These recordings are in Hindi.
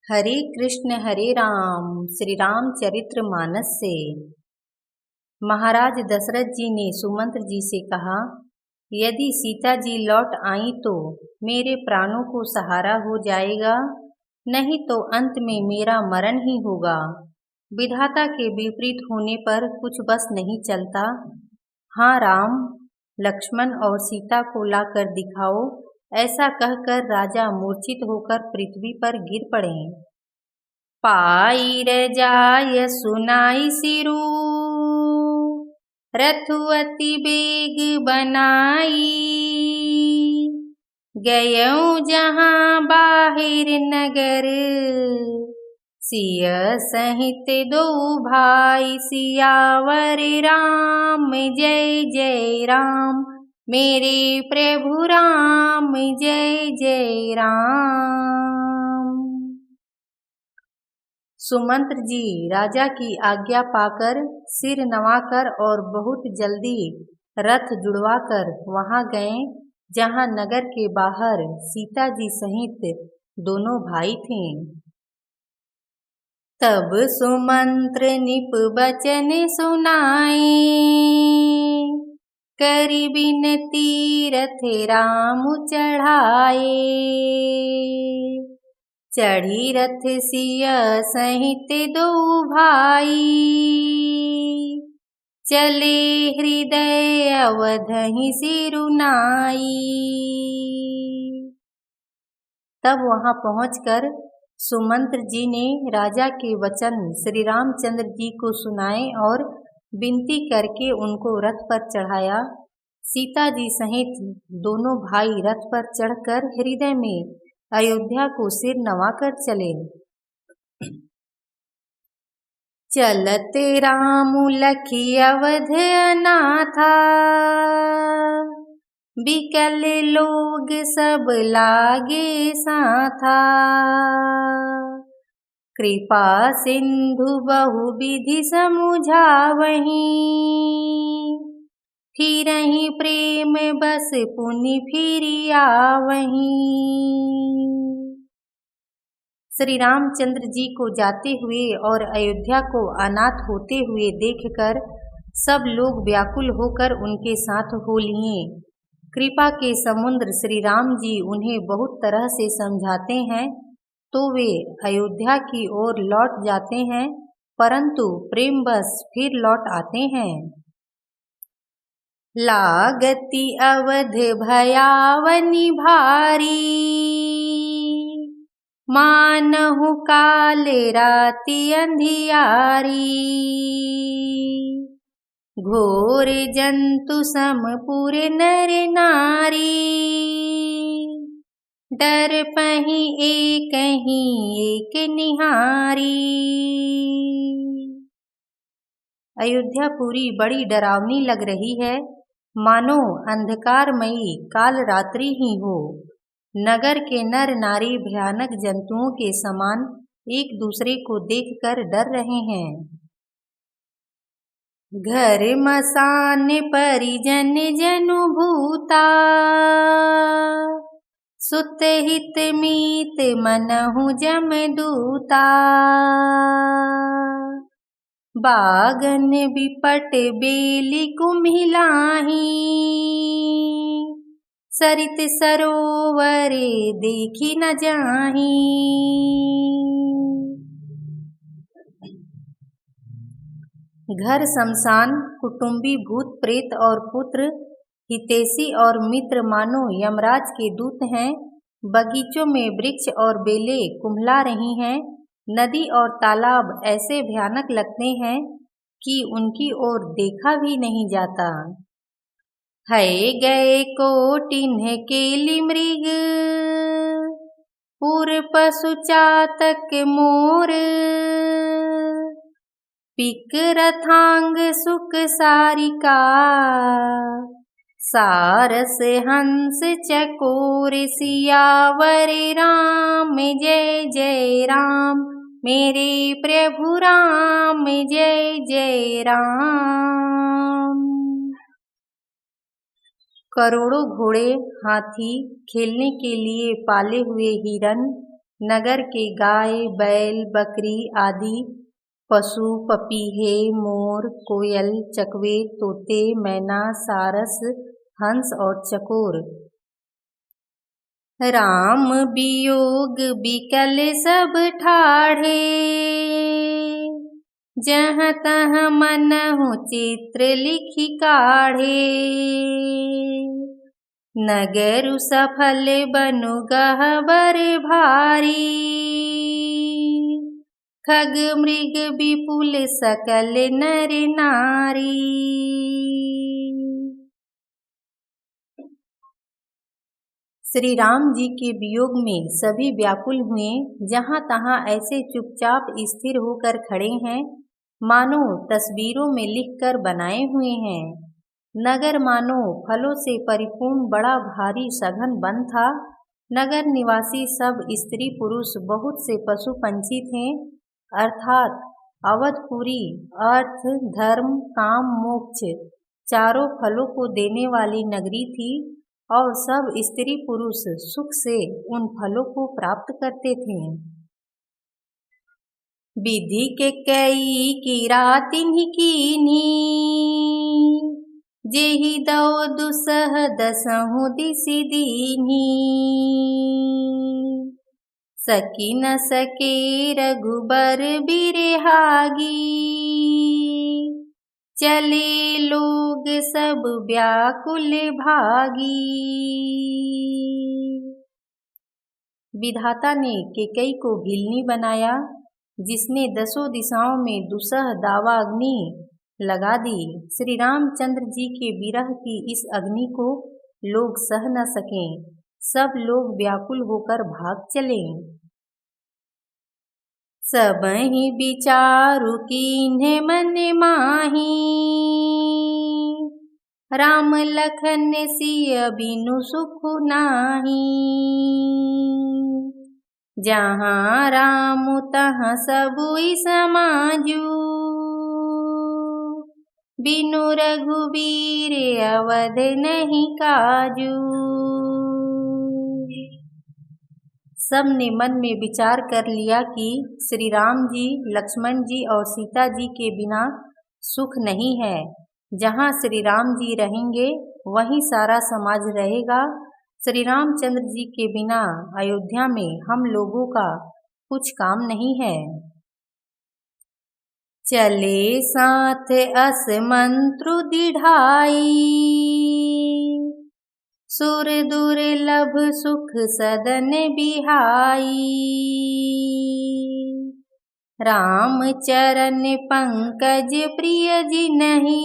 हरे राम श्री रामचरित्र मानस से। महाराज दशरथ जी ने सुमंत्र जी से कहा, यदि सीता जी लौट आई तो मेरे प्राणों को सहारा हो जाएगा, नहीं तो अंत में मेरा मरण ही होगा। विधाता के विपरीत होने पर कुछ बस नहीं चलता। हाँ राम, लक्ष्मण और सीता को लाकर दिखाओ। ऐसा कहकर राजा मूर्छित होकर पृथ्वी पर गिर पड़े। पाई रे जाय सुनाई सिरू, रथु अति बेग बनाई। गयऊँ जहाँ बाहिर नगर, सिय सहित दो भाई। सियावर राम जय जय राम, मेरे प्रभु राम जय जय राम। सुमंत्र जी राजा की आज्ञा पाकर सिर नवाकर और बहुत जल्दी रथ जुड़वाकर वहां गए जहां नगर के बाहर सीता जी सहित दोनों भाई थे। तब सुमंत्र निप बचन सुनाए, करी बिनती रथ राम चढ़ाए। चढ़ी रथ सिय सहित दो भाई, चले हृदय अवधहि सिरुनाई। तब वहां पहुंचकर सुमंत्र जी ने राजा के वचन श्री रामचंद्र जी को सुनाए और विनती करके उनको रथ पर चढ़ाया। सीता जी सहित दोनों भाई रथ पर चढ़कर हृदय में अयोध्या को सिर नवाकर चले। चलते राम लखी अवध अनाथा, बिकल लोग सब लागे साथा। कृपा सिंधु बहु विधि समुझावहीं, फिरहि प्रेम बस पुनि फिरि आवहीं। श्री रामचंद्र जी को जाते हुए और अयोध्या को अनाथ होते हुए देखकर सब लोग व्याकुल होकर उनके साथ हो लिए। कृपा के समुद्र श्री राम जी उन्हें बहुत तरह से समझाते हैं तो वे अयोध्या की ओर लौट जाते हैं, परंतु प्रेम बस फिर लौट आते हैं। लागति अवध भयावनि भारी, मानहु काल राति अंधियारी। घोर जंतु समपुर नर नारी, डर पहीं एक निहारी। अयोध्यापुरी बड़ी डरावनी लग रही है, मानो अंधकारमयी काल रात्रि ही हो। नगर के नर नारी भयानक जंतुओं के समान एक दूसरे को देखकर डर रहे हैं। घर मसान परिजन जनु भूता, सुत हित मीत मनहु जमदूता। बागन बिपट बेली कुम्हिलाही, सरित सरोवर देखी न जाही। घर शमशान, कुटुंबी भूत प्रेत और पुत्र, हितैषी और मित्र मानो यमराज के दूत हैं। बगीचों में वृक्ष और बेलें कुम्हला रही हैं। नदी और तालाब ऐसे भयानक लगते हैं कि उनकी ओर देखा भी नहीं जाता। है गए कोटिन्ह केली मृग, पुर पशु चातक मोर। पिक रथांग सुख सारिका, सारस हंस चकोर। सियावर राम जय जय राम, मेरे प्रभु राम जय जय राम। करोड़ों घोड़े, हाथी, खेलने के लिए पाले हुए हिरन, नगर के गाय बैल बकरी आदि पशु पपीहे मोर कोयल चकवे तोते मैना सारस हंस और चकोर राम वियोग बिकल सब ठाढ़े जहाँ तहाँ मनहु चित्र लिखि काढ़े नगर सफल बनु गहबर भारी खग मृग विपुल सकल नर नारी। श्री राम जी के वियोग में सभी व्याकुल हुए। जहाँ तहाँ ऐसे चुपचाप स्थिर होकर खड़े हैं मानो तस्वीरों में लिखकर बनाए हुए हैं। नगर मानो फलों से परिपूर्ण बड़ा भारी सघन वन था। नगर निवासी सब स्त्री पुरुष बहुत से पशु पंछी थे, अर्थात अवधपुरी अर्थ धर्म काम मोक्ष चारों फलों को देने वाली नगरी थी और सब स्त्री पुरुष सुख से उन फलों को प्राप्त करते थे। विधि के कई किरातिन्हि कीन्ही जेहि दौ दुसह दसहु दिसि दीन्ही सकी न सके रघुबर बिरहागी चले लोग सब व्याकुल भागी। विधाता ने केकई को भिलनी बनाया जिसने दसों दिशाओं में दुसह दावा अग्नि लगा दी। श्री रामचंद्र जी के विरह की इस अग्नि को लोग सह न सकें, सब लोग व्याकुल होकर भाग चले। सबहि विचारु कीन्हे मन माही राम लखन सिय बिनु सुख नाही जहाँ राम तहाँ सबुई समाजू बिनु रघुबीर अवध नहीं काजू। सबने मन में विचार कर लिया कि श्री राम जी लक्ष्मण जी और सीता जी के बिना सुख नहीं है। जहाँ श्री राम जी रहेंगे वहीं सारा समाज रहेगा। श्री रामचंद्र जी के बिना अयोध्या में हम लोगों का कुछ काम नहीं है। चले साथ अस मंत्रु दिढ़ाई सुर दुर्लभ सुख सदन बिहाई राम चरण पंकज प्रिय जिनहि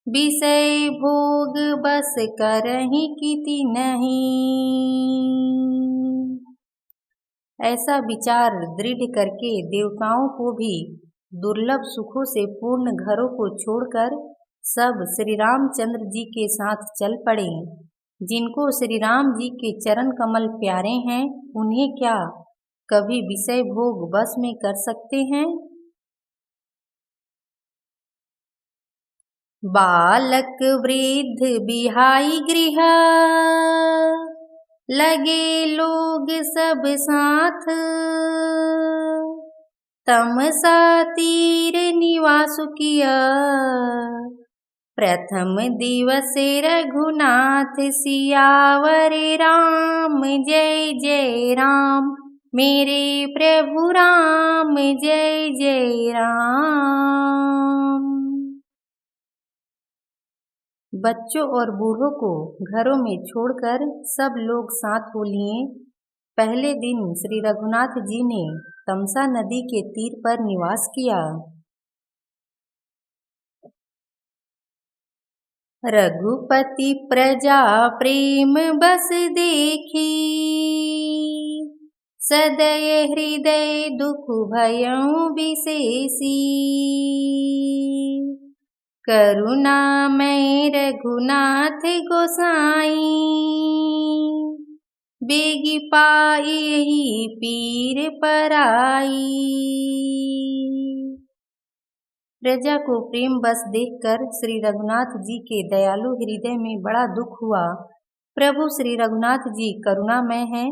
विषय भोग बस करहि किति नहीं। ऐसा विचार दृढ़ करके देवताओं को भी दुर्लभ सुखों से पूर्ण घरों को छोड़कर सब श्री रामचंद्र जी के साथ चल पड़े। जिनको श्री राम जी के चरण कमल प्यारे हैं उन्हें क्या कभी विषय भोग बस में कर सकते हैं। बालक वृद्ध बिहाई गृह लगे लोग सब साथ तमसा तीर निवास किया प्रथम दिवस रघुनाथ सियावर राम जय जय राम मेरे प्रभु राम जय जय राम। बच्चों और बूढ़ों को घरों में छोड़कर सब लोग साथ हो लिए। पहले दिन श्री रघुनाथ जी ने तमसा नदी के तीर पर निवास किया। रघुपति प्रजा प्रेम बस देखी सदय हृदय दुख भयउ विशेषी करुणामय रघुनाथ गोसाई बेगी पाई पीर पराई। प्रजा को प्रेम बस देखकर श्री रघुनाथ जी के दयालु हृदय में बड़ा दुख हुआ। प्रभु श्री रघुनाथ जी करुणामय हैं,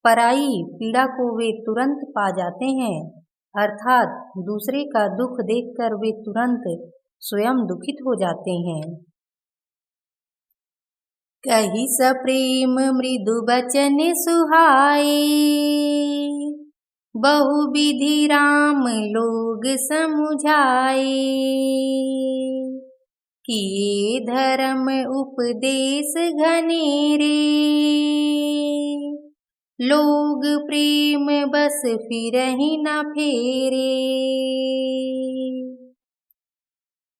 पराई पीड़ा को वे तुरंत पा जाते हैं, अर्थात दूसरे का दुख देखकर वे तुरंत स्वयं दुखित हो जाते हैं। कही सप्रेम मृदु बचन सुहाए, बहुविधि राम लोग समुझाए। किए धर्म उपदेश घनेरे, लोग प्रेम बस फिरहि न फेरे।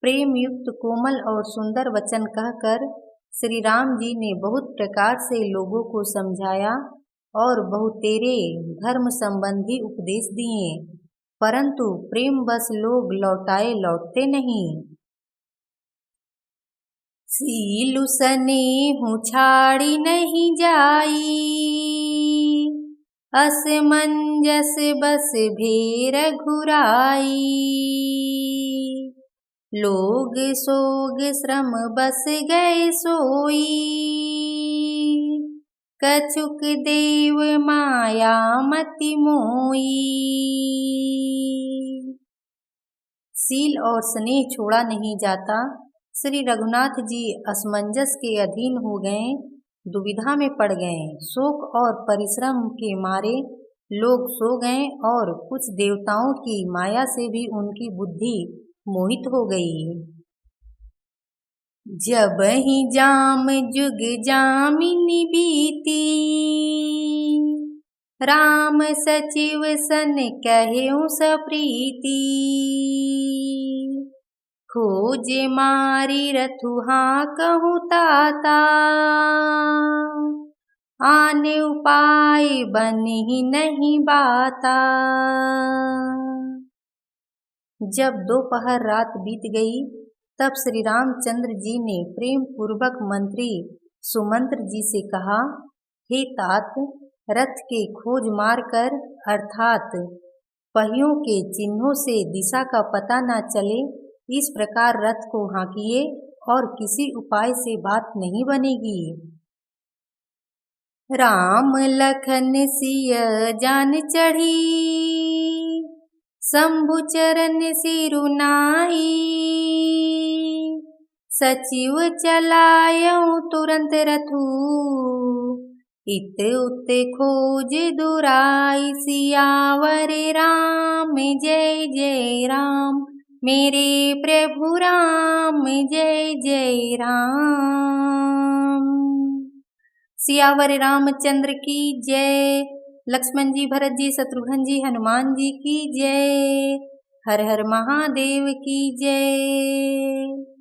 प्रेम युक्त कोमल और सुंदर वचन कहकर श्री राम जी ने बहुत प्रकार से लोगों को समझाया और बहुतेरे धर्म संबंधी उपदेश दिए, परंतु प्रेम बस लोग लौटाए लौटते नहीं। सीलु सनेहु छाड़ी नहीं जाई, असमंजस बस भेर घुराई। लोग सोग श्रम बस गए सोई, कछुक देव माया मति मोई। सील और स्नेह छोड़ा नहीं जाता। श्री रघुनाथ जी असमंजस के अधीन हो गए, दुविधा में पड़ गए। शोक और परिश्रम के मारे लोग सो गए और कुछ देवताओं की माया से भी उनकी बुद्धि मोहित हो गई। जब ही जाम जुग जामिनी बीती, राम सचिव सन कहेउ सप्रीति। खोजे मारी रथुहा कहूँ ताता, आने उपाय बनी नहीं बाता। जब दोपहर रात बीत गई, तब श्री रामचंद्र जी ने प्रेम पूर्वक मंत्री सुमंत्र जी से कहा, हे तात, रथ के खोज मार कर अर्थात पहियों के चिन्हों से दिशा का पता न चले, इस प्रकार रथ को हाँकिए और किसी उपाय से बात नहीं बनेगी। राम लखन सिय जान चढ़ी, शंभु चरण सिरुनाई। सचिव चलायऊ तुरंत रथु, इत उत खोज दुराई। सियावर राम जय जय राम, मेरे प्रभु राम जय जय राम। सियावर रामचंद्र की जय। लक्ष्मण जी, भरत जी, शत्रुघ्न जी, हनुमान जी की जय। हर हर महादेव की जय।